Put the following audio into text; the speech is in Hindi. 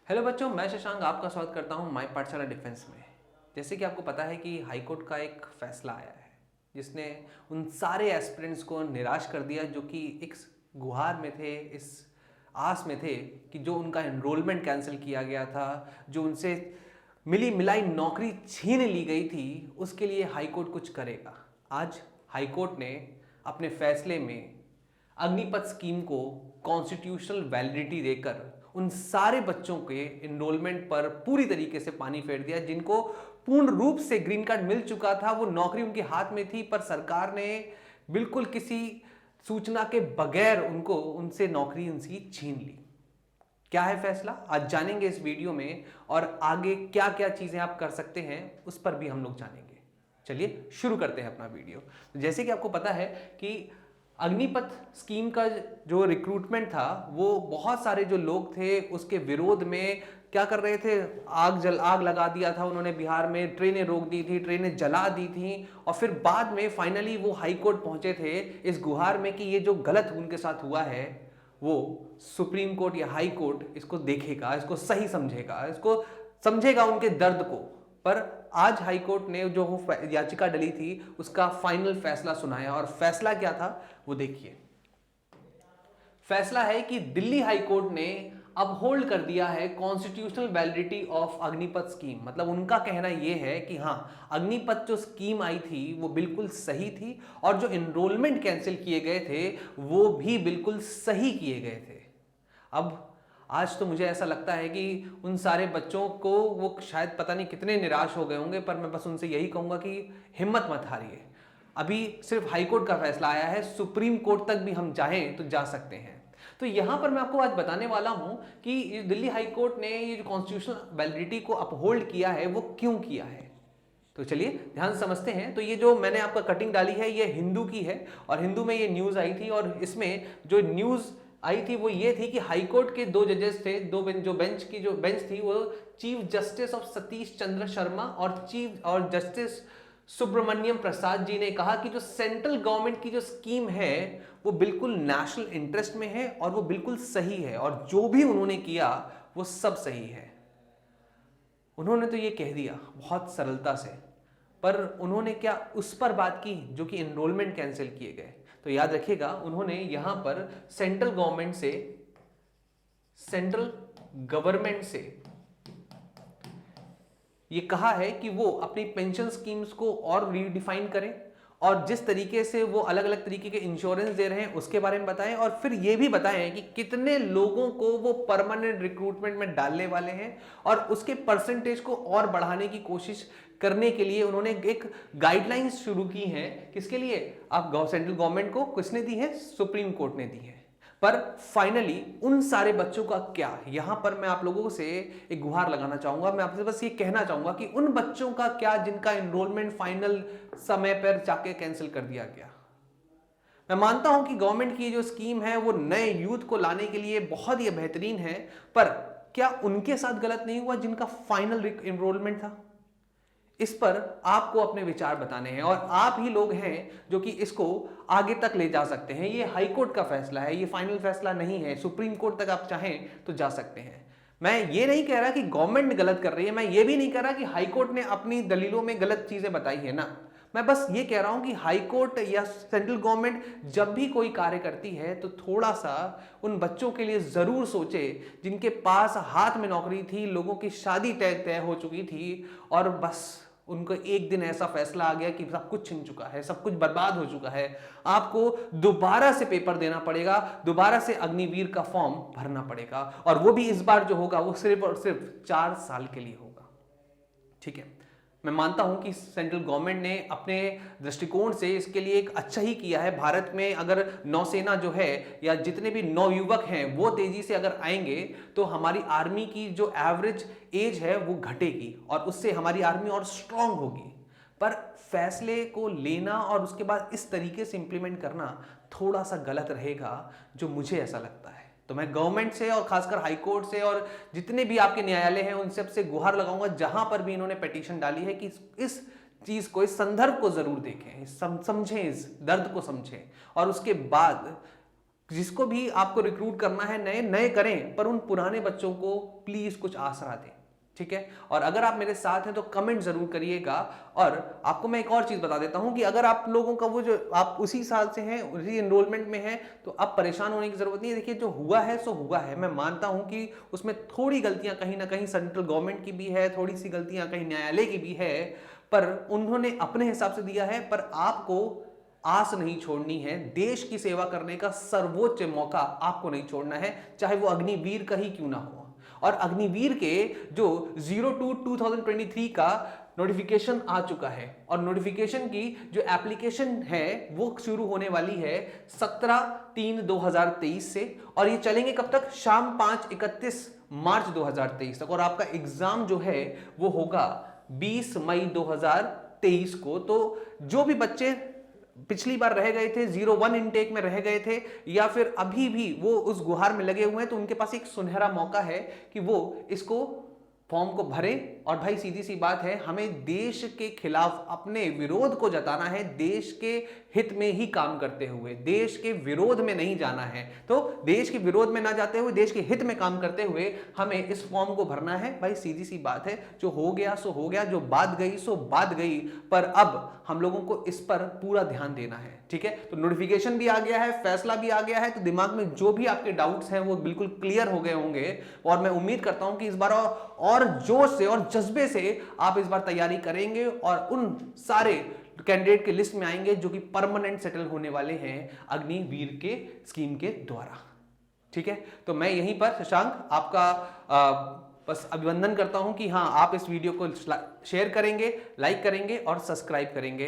हेलो बच्चों, मैं शशांक आपका स्वागत करता हूं माय पाठशाला डिफेंस में। जैसे कि आपको पता है कि हाई कोर्ट का एक फैसला आया है जिसने उन सारे एस्पिरेंट्स को निराश कर दिया जो कि एक गुहार में थे, इस आस में थे कि जो उनका एनरोलमेंट कैंसिल किया गया था, जो उनसे मिली मिलाई नौकरी छीन ली गई थी, उसके लिए हाई कोर्ट कुछ करेगा। आज हाई कोर्ट ने अपने फैसले में अग्निपथ स्कीम को कॉन्स्टिट्यूशनल वैलिडिटी देकर उन सारे बच्चों के एनरोलमेंट पर पूरी तरीके से पानी फेर दिया जिनको पूर्ण रूप से ग्रीन कार्ड मिल चुका था। वो नौकरी उनके हाथ में थी, पर सरकार ने बिल्कुल किसी सूचना के बगैर उनको उनसे नौकरी उनकी छीन ली। क्या है फैसला, आज जानेंगे इस वीडियो में, और आगे क्या क्या चीजें आप कर सकते हैं उस पर भी हम लोग जानेंगे। चलिए शुरू करते हैं अपना वीडियो। जैसे कि आपको पता है कि अग्निपथ स्कीम का जो रिक्रूटमेंट था, वो बहुत सारे जो लोग थे उसके विरोध में क्या कर रहे थे, आग लगा दिया था उन्होंने। बिहार में ट्रेनें रोक दी थी, ट्रेनें जला दी थी, और फिर बाद में फाइनली वो हाई कोर्ट पहुंचे थे इस गुहार में कि ये जो गलत उनके साथ हुआ है वो सुप्रीम कोर्ट या हाई कोर्ट इसको देखेगा, इसको सही समझेगा, इसको समझेगा उनके दर्द को। पर आज हाई कोर्ट ने जो याचिका डली थी उसका फाइनल फैसला सुनाया, और फैसला क्या था वो देखिए। फैसला है कि दिल्ली हाई कोर्ट ने अपहोल्ड कर दिया है constitutional validity of Agnipath scheme. मतलब उनका कहना यह है कि हाँ, अग्निपथ जो स्कीम आई थी वो बिल्कुल सही थी, और जो एनरोलमेंट कैंसिल किए गए थे वो भी बिल्कुल सही किए गए थे। अब आज तो मुझे ऐसा लगता है कि उन सारे बच्चों को वो शायद पता नहीं कितने निराश हो गए होंगे, पर मैं बस उनसे यही कहूंगा कि हिम्मत मत हारिए। अभी सिर्फ हाई कोर्ट का फैसला आया है, सुप्रीम कोर्ट तक भी हम चाहें तो जा सकते हैं। तो यहां पर मैं आपको आज बताने वाला हूं कि दिल्ली हाई कोर्ट ने ये जो कॉन्स्टिट्यूशनल वैलिडिटी को अपहोल्ड किया है वो क्यों किया है। तो चलिए ध्यान से समझते हैं। तो ये जो मैंने आपका कटिंग डाली है ये हिंदू की है, और हिंदू में ये न्यूज आई थी, और इसमें जो न्यूज आई थी वो ये थी कि हाई कोर्ट के दो जजेस थे, जो बेंच थी वो chief justice of Satish Chandra Sharma और जस्टिस सुब्रमण्यम प्रसाद जी ने कहा कि जो सेंट्रल गवर्नमेंट की जो स्कीम है वो बिल्कुल नेशनल इंटरेस्ट में है और वो बिल्कुल सही है, और जो भी उन्होंने किया वो सब सही है। उन्होंने तो ये कह दिया बहुत सरलता से, पर उन्होंने क्या उस पर बात की जो कि एनरोलमेंट कैंसिल किए गए। तो याद रखिएगा, उन्होंने यहां पर सेंट्रल गवर्नमेंट से ये कहा है कि वो अपनी पेंशन स्कीम्स को और रीडिफाइन करें, और जिस तरीके से वो अलग अलग तरीके के इंश्योरेंस दे रहे हैं उसके बारे में बताएं, और फिर ये भी बताएं कि कितने लोगों को वो परमानेंट रिक्रूटमेंट में डालने वाले हैं, और उसके परसेंटेज को और बढ़ाने की कोशिश करने के लिए उन्होंने एक गाइडलाइंस शुरू की हैं। किसके लिए? आप सेंट्रल गवर्नमेंट को किसने दी है? सुप्रीम कोर्ट ने दी है। पर फाइनली उन सारे बच्चों का क्या, यहां पर मैं आप लोगों से एक गुहार लगाना चाहूंगा। मैं आपसे बस ये कहना चाहूंगा कि उन बच्चों का क्या जिनका एनरोलमेंट फाइनल समय पर जाके कैंसिल कर दिया गया। मैं मानता हूं कि गवर्नमेंट की जो स्कीम है वो नए यूथ को लाने के लिए बहुत ही बेहतरीन है, पर क्या उनके साथ गलत नहीं हुआ जिनका फाइनल एनरोलमेंट था? इस पर आपको अपने विचार बताने हैं, और आप ही लोग हैं जो कि इसको आगे तक ले जा सकते हैं। ये हाई कोर्ट का फैसला है, ये फाइनल फैसला नहीं है। सुप्रीम कोर्ट तक आप चाहें तो जा सकते हैं। मैं ये नहीं कह रहा कि गवर्नमेंट गलत कर रही है, मैं ये भी नहीं कह रहा कि हाई कोर्ट ने अपनी दलीलों में गलत चीजें बताई है ना। मैं बस ये कह रहा हूं कि हाई कोर्ट या सेंट्रल गवर्नमेंट जब भी कोई कार्य करती है तो थोड़ा सा उन बच्चों के लिए जरूर सोचे जिनके पास हाथ में नौकरी थी, लोगों की शादी तय हो चुकी थी, और बस उनको एक दिन ऐसा फैसला आ गया कि सब कुछ छिन चुका है, सब कुछ बर्बाद हो चुका है, आपको दोबारा से पेपर देना पड़ेगा, दोबारा से अग्निवीर का फॉर्म भरना पड़ेगा, और वो भी इस बार जो होगा वो सिर्फ और सिर्फ 4 साल के लिए होगा। ठीक है, मैं मानता हूं कि सेंट्रल गवर्नमेंट ने अपने दृष्टिकोण से इसके लिए एक अच्छा ही किया है। भारत में अगर नौसेना जो है या जितने भी नवयुवक हैं वो तेजी से अगर आएंगे तो हमारी आर्मी की जो एवरेज एज है वो घटेगी, और उससे हमारी आर्मी और स्ट्रांग होगी। पर फैसले को लेना और उसके बाद इस तरीके से इंप्लीमेंट करना थोड़ा सा गलत रहेगा, जो मुझे ऐसा लगता है। तो मैं गवर्नमेंट से और खासकर हाई कोर्ट से और जितने भी आपके न्यायालय हैं उन सबसे गुहार लगाऊंगा, जहां पर भी इन्होंने पिटीशन डाली है, कि इस चीज को, इस संदर्भ को जरूर देखें, समझें, इस दर्द को समझें, और उसके बाद जिसको भी आपको रिक्रूट करना है नए नए करें, पर उन पुराने बच्चों को प्लीज कुछ आसरा दें, ठीक है। और अगर आप मेरे साथ हैं तो कमेंट जरूर करिएगा। और आपको मैं एक और चीज बता देता हूं कि अगर आप लोगों का वो जो आप उसी साल से हैं, उसी एनरोलमेंट में हैं, तो आप परेशान होने की जरूरत नहीं है। देखिए जो हुआ है सो हुआ है। मैं मानता हूं कि उसमें थोड़ी गलतियां कहीं ना कहीं सेंट्रल गवर्नमेंट की भी है, थोड़ी सी गलतियां कहीं न्यायालय की भी है, पर उन्होंने अपने हिसाब से दिया है। पर आपको आस नहीं छोड़नी है, देश की सेवा करने का सर्वोच्च मौका आपको नहीं छोड़ना है, चाहे वो अग्निवीर का ही क्यों ना हो। और अग्निवीर के जो 02/2023 का नोटिफिकेशन आ चुका है, और नोटिफिकेशन की जो एप्लीकेशन है वो शुरू होने वाली है 17/3/2023 से, और ये चलेंगे कब तक, शाम 5:31 मार्च 2023 तक। और आपका एग्जाम जो है वो होगा 20 मई 2023 को। तो जो भी बच्चे पिछली बार रह गए थे, 01 इनटेक में रह गए थे, या फिर अभी भी वो उस गुहार में लगे हुए हैं, तो उनके पास एक सुनहरा मौका है कि वो इसको फॉर्म को भरे। और भाई सीधी सी बात है, हमें देश के खिलाफ अपने विरोध को जताना है, देश के हित में ही काम करते हुए, देश के विरोध में नहीं जाना है। तो देश के विरोध में ना जाते हुए देश के हित में काम करते हुए हमें इस फॉर्म को भरना है। भाई सीधी सी बात है, जो हो गया सो हो गया, जो बात गई सो बात गई, पर अब हम लोगों को इस पर पूरा ध्यान देना है, ठीक है। तो नोटिफिकेशन भी आ गया है, फैसला भी आ गया है, तो दिमाग में जो भी आपके डाउट्स हैं वो बिल्कुल क्लियर हो गए होंगे। और मैं उम्मीद करता हूं कि इस बार और जोश से और जज्बे से आप इस बार तैयारी करेंगे और उन सारे कैंडिडेट के लिस्ट में आएंगे जो कि परमानेंट सेटल होने वाले हैं अग्निवीर के स्कीम के द्वारा, ठीक है। तो मैं यहीं पर शशांक आपका बस अभिनंदन करता हूं कि हाँ, आप इस वीडियो को शेयर करेंगे, लाइक करेंगे और सब्सक्राइब करेंगे।